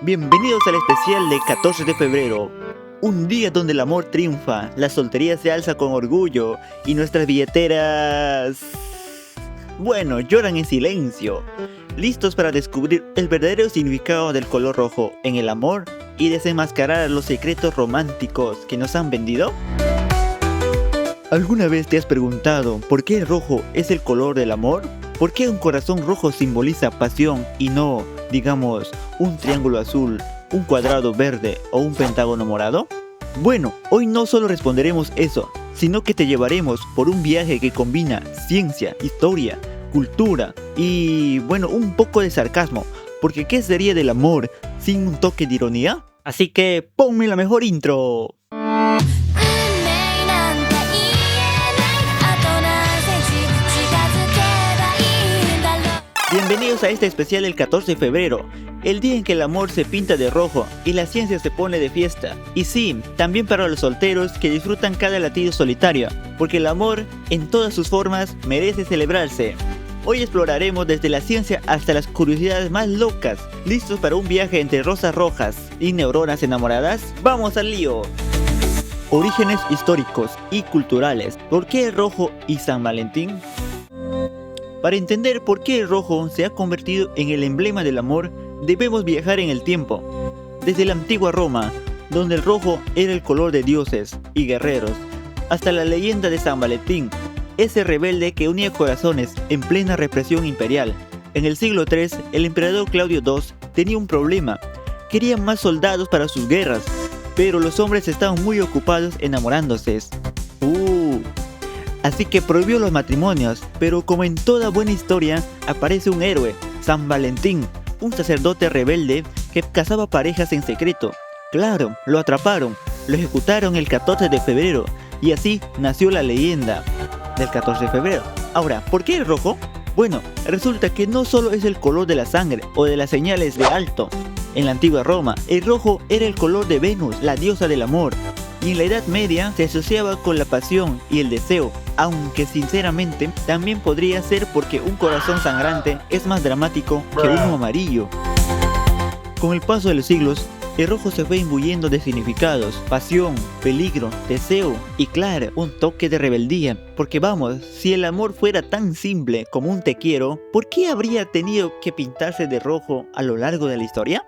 Bienvenidos al especial del 14 de febrero, un día donde el amor triunfa, la soltería se alza con orgullo y nuestras billeteras, bueno, lloran en silencio, listos para descubrir el verdadero significado del color rojo en el amor y desenmascarar los secretos románticos que nos han vendido. ¿Alguna vez te has preguntado por qué el rojo es el color del amor? ¿Por qué un corazón rojo simboliza pasión y no, digamos, un triángulo azul, un cuadrado verde o un pentágono morado? Bueno, hoy no solo responderemos eso, sino que te llevaremos por un viaje que combina ciencia, historia, cultura y, bueno, un poco de sarcasmo, porque ¿qué sería del amor sin un toque de ironía? Así que ponme la mejor intro. Bienvenidos a este especial del 14 de febrero, el día en que el amor se pinta de rojo y la ciencia se pone de fiesta. Y sí, también para los solteros que disfrutan cada latido solitario, porque el amor, en todas sus formas, merece celebrarse. Hoy exploraremos desde la ciencia hasta las curiosidades más locas. ¿Listos para un viaje entre rosas rojas y neuronas enamoradas? ¡Vamos al lío! Orígenes históricos y culturales. ¿Por qué el rojo y San Valentín? Para entender por qué el rojo se ha convertido en el emblema del amor, debemos viajar en el tiempo. Desde la antigua Roma, donde el rojo era el color de dioses y guerreros, hasta la leyenda de San Valentín, ese rebelde que unía corazones en plena represión imperial. En el siglo III, el emperador Claudio II tenía un problema. Quería más soldados para sus guerras, pero los hombres estaban muy ocupados enamorándose. Así que prohibió los matrimonios, pero como en toda buena historia, aparece un héroe, San Valentín, un sacerdote rebelde que casaba parejas en secreto. Claro, lo atraparon, lo ejecutaron el 14 de febrero, y así nació la leyenda del 14 de febrero. Ahora, ¿por qué el rojo? Bueno, resulta que no solo es el color de la sangre o de las señales de alto. En la antigua Roma, el rojo era el color de Venus, la diosa del amor. Y en la Edad Media se asociaba con la pasión y el deseo, aunque sinceramente también podría ser porque un corazón sangrante es más dramático que uno amarillo. Con el paso de los siglos, el rojo se fue imbuyendo de significados, pasión, peligro, deseo y claro, un toque de rebeldía. Porque vamos, si el amor fuera tan simple como un te quiero, ¿por qué habría tenido que pintarse de rojo a lo largo de la historia?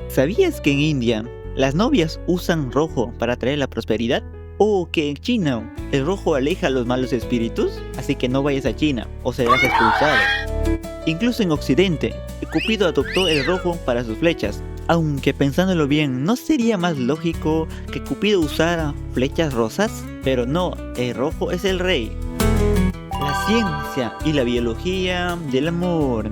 ¿Sabías que en India las novias usan rojo para atraer la prosperidad? ¿O que en China el rojo aleja a los malos espíritus? Así que no vayas a China o serás expulsado. Incluso en Occidente, Cupido adoptó el rojo para sus flechas. Aunque pensándolo bien, ¿no sería más lógico que Cupido usara flechas rosas? Pero no, el rojo es el rey. La ciencia y la biología del amor.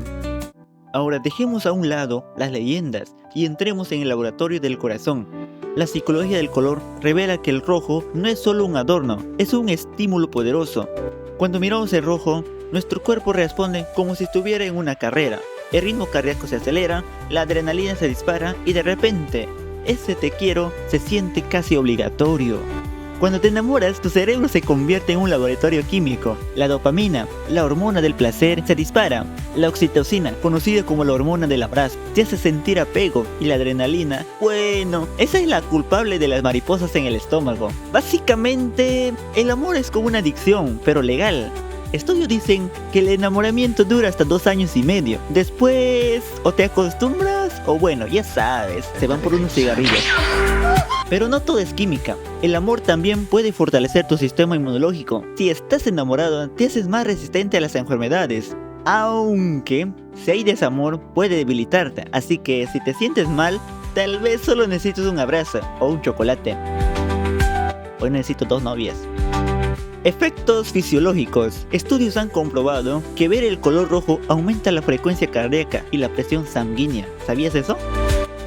Ahora dejemos a un lado las leyendas y entremos en el laboratorio del corazón. La psicología del color revela que el rojo no es solo un adorno, es un estímulo poderoso. Cuando miramos el rojo, nuestro cuerpo responde como si estuviera en una carrera. El ritmo cardíaco se acelera, la adrenalina se dispara y de repente, ese te quiero se siente casi obligatorio. Cuando te enamoras, tu cerebro se convierte en un laboratorio químico. La dopamina, la hormona del placer, se dispara. La oxitocina, conocida como la hormona del abrazo, te hace sentir apego. Y la adrenalina, bueno, esa es la culpable de las mariposas en el estómago. Básicamente, el amor es como una adicción, pero legal. Estudios dicen que el enamoramiento dura hasta 2 años y medio. Después, o te acostumbras, o bueno, ya sabes, se van por unos cigarrillos. Pero no todo es química. El amor también puede fortalecer tu sistema inmunológico. Si estás enamorado, te haces más resistente a las enfermedades. Aunque, si hay desamor, puede debilitarte. Así que si te sientes mal, tal vez solo necesites un abrazo o un chocolate. Hoy necesito 2 novias. Efectos fisiológicos. Estudios han comprobado que ver el color rojo aumenta la frecuencia cardíaca y la presión sanguínea. ¿Sabías eso?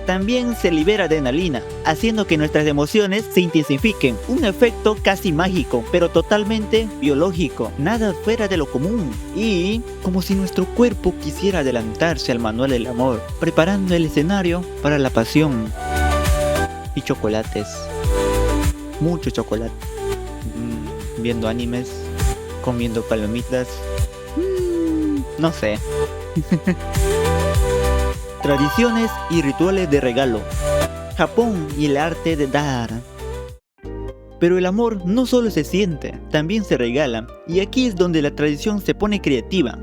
También se libera adrenalina, haciendo que nuestras emociones se intensifiquen. Un efecto casi mágico, pero totalmente biológico, nada fuera de lo común. Y como si nuestro cuerpo quisiera adelantarse al manual del amor, preparando el escenario para la pasión. Y chocolates. Mucho chocolate. Viendo animes, comiendo palomitas. No sé. Tradiciones y rituales de regalo. Japón y el arte de dar. Pero el amor no solo se siente, también se regala, y aquí es donde la tradición se pone creativa.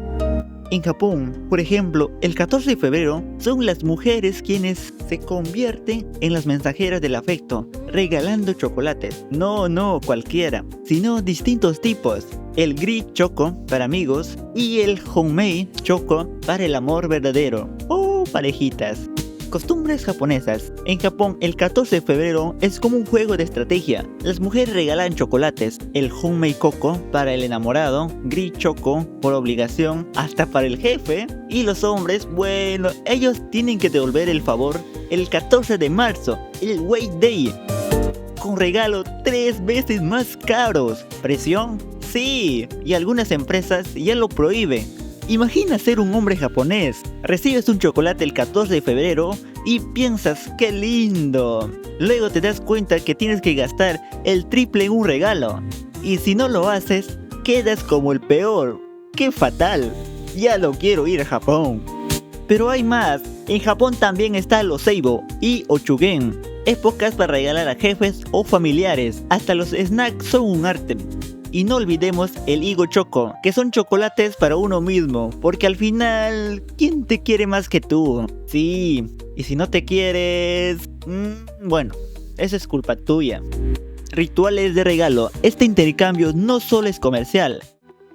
En Japón, por ejemplo, el 14 de febrero son las mujeres quienes se convierten en las mensajeras del afecto, regalando chocolates. No cualquiera, sino distintos tipos. El Gris Choco para amigos y el Honmei Choco para el amor verdadero. ¡Oh, parejitas! Costumbres japonesas. En Japón, el 14 de febrero es como un juego de estrategia. Las mujeres regalan chocolates, el Honmei Coco para el enamorado, Gris Choco por obligación, hasta para el jefe. Y los hombres, bueno, ellos tienen que devolver el favor el 14 de marzo, el White Day, con regalos 3 veces más caros. ¿Presión? Sí, y algunas empresas ya lo prohíben. Imagina ser un hombre japonés, recibes un chocolate el 14 de febrero y piensas ¡qué lindo! Luego te das cuenta que tienes que gastar el triple en un regalo. Y si no lo haces, quedas como el peor. ¡Qué fatal! Ya no quiero ir a Japón. Pero hay más, en Japón también está los Seibo y Ochugen, épocas para regalar a jefes o familiares. Hasta los snacks son un arte. Y no olvidemos el Higo Choco, que son chocolates para uno mismo, porque al final, ¿quién te quiere más que tú? Sí, y si no te quieres, bueno, eso es culpa tuya. Rituales de regalo. Este intercambio no solo es comercial,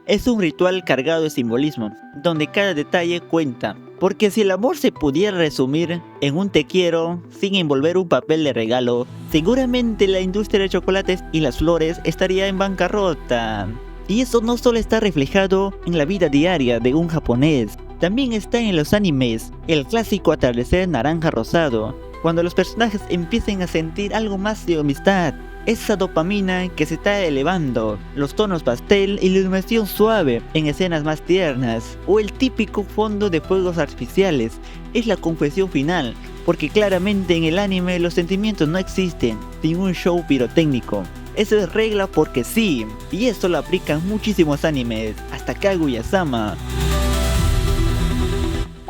es un ritual cargado de simbolismo, donde cada detalle cuenta. Porque si el amor se pudiera resumir en un te quiero, sin envolver un papel de regalo, seguramente la industria de chocolates y las flores estaría en bancarrota. Y eso no solo está reflejado en la vida diaria de un japonés, también está en los animes, el clásico atardecer naranja rosado, cuando los personajes empiecen a sentir algo más de amistad. Esa dopamina que se está elevando, los tonos pastel y la iluminación suave en escenas más tiernas, o el típico fondo de fuegos artificiales, es la confesión final, porque claramente en el anime los sentimientos no existen sin un show pirotécnico. Eso es regla porque sí, y esto lo aplican muchísimos animes, hasta Kaguya-sama.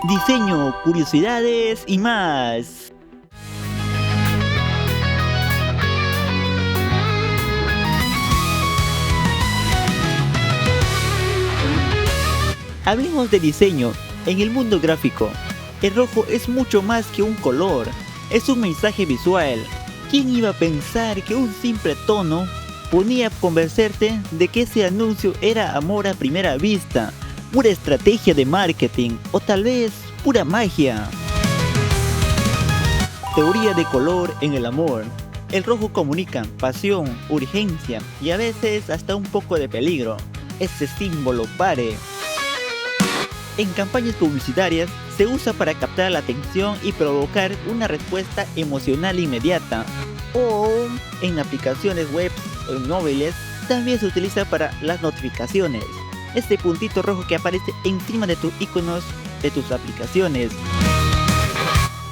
Diseño, curiosidades y más. Hablemos de diseño. En el mundo gráfico, el rojo es mucho más que un color, es un mensaje visual. ¿Quién iba a pensar que un simple tono ponía a convencerte de que ese anuncio era amor a primera vista, pura estrategia de marketing o tal vez pura magia? Teoría de color en el amor. El rojo comunica pasión, urgencia y a veces hasta un poco de peligro. Ese símbolo pare. En campañas publicitarias se usa para captar la atención y provocar una respuesta emocional inmediata. O en aplicaciones web o en móviles también se utiliza para las notificaciones. Este puntito rojo que aparece encima de tus iconos de tus aplicaciones.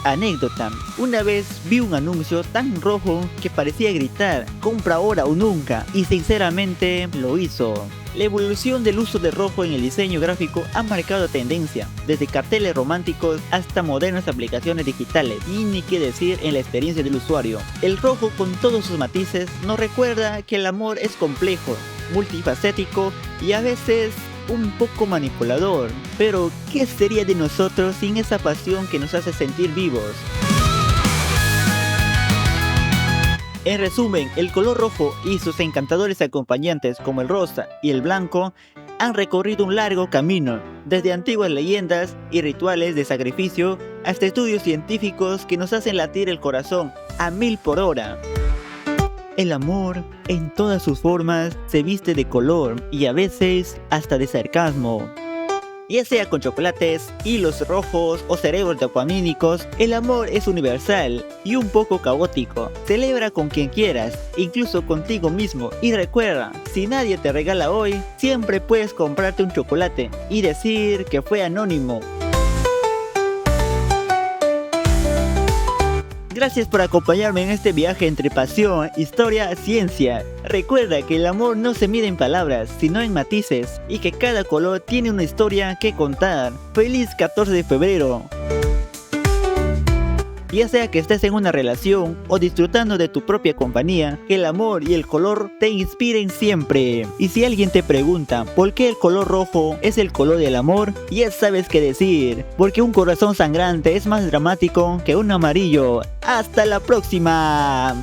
Anécdota. Una vez vi un anuncio tan rojo que parecía gritar compra ahora o nunca, y sinceramente lo hizo. La evolución del uso de rojo en el diseño gráfico ha marcado tendencia, desde carteles románticos hasta modernas aplicaciones digitales, y ni qué decir en la experiencia del usuario. El rojo con todos sus matices nos recuerda que el amor es complejo, multifacético y a veces un poco manipulador. Pero ¿qué sería de nosotros sin esa pasión que nos hace sentir vivos? En resumen, el color rojo y sus encantadores acompañantes como el rosa y el blanco han recorrido un largo camino, desde antiguas leyendas y rituales de sacrificio hasta estudios científicos que nos hacen latir el corazón a 1000 por hora. El amor, en todas sus formas, se viste de color y a veces hasta de sarcasmo. Ya sea con chocolates, hilos rojos o cerebros dopamínicos, el amor es universal y un poco caótico. Celebra con quien quieras, incluso contigo mismo. Y recuerda, si nadie te regala hoy, siempre puedes comprarte un chocolate y decir que fue anónimo. Gracias por acompañarme en este viaje entre pasión, historia, ciencia. Recuerda que el amor no se mide en palabras, sino en matices, y que cada color tiene una historia que contar. ¡Feliz 14 de febrero! Ya sea que estés en una relación o disfrutando de tu propia compañía, que el amor y el color te inspiren siempre. Y si alguien te pregunta por qué el color rojo es el color del amor, ya sabes qué decir, porque un corazón sangrante es más dramático que un amarillo. ¡Hasta la próxima!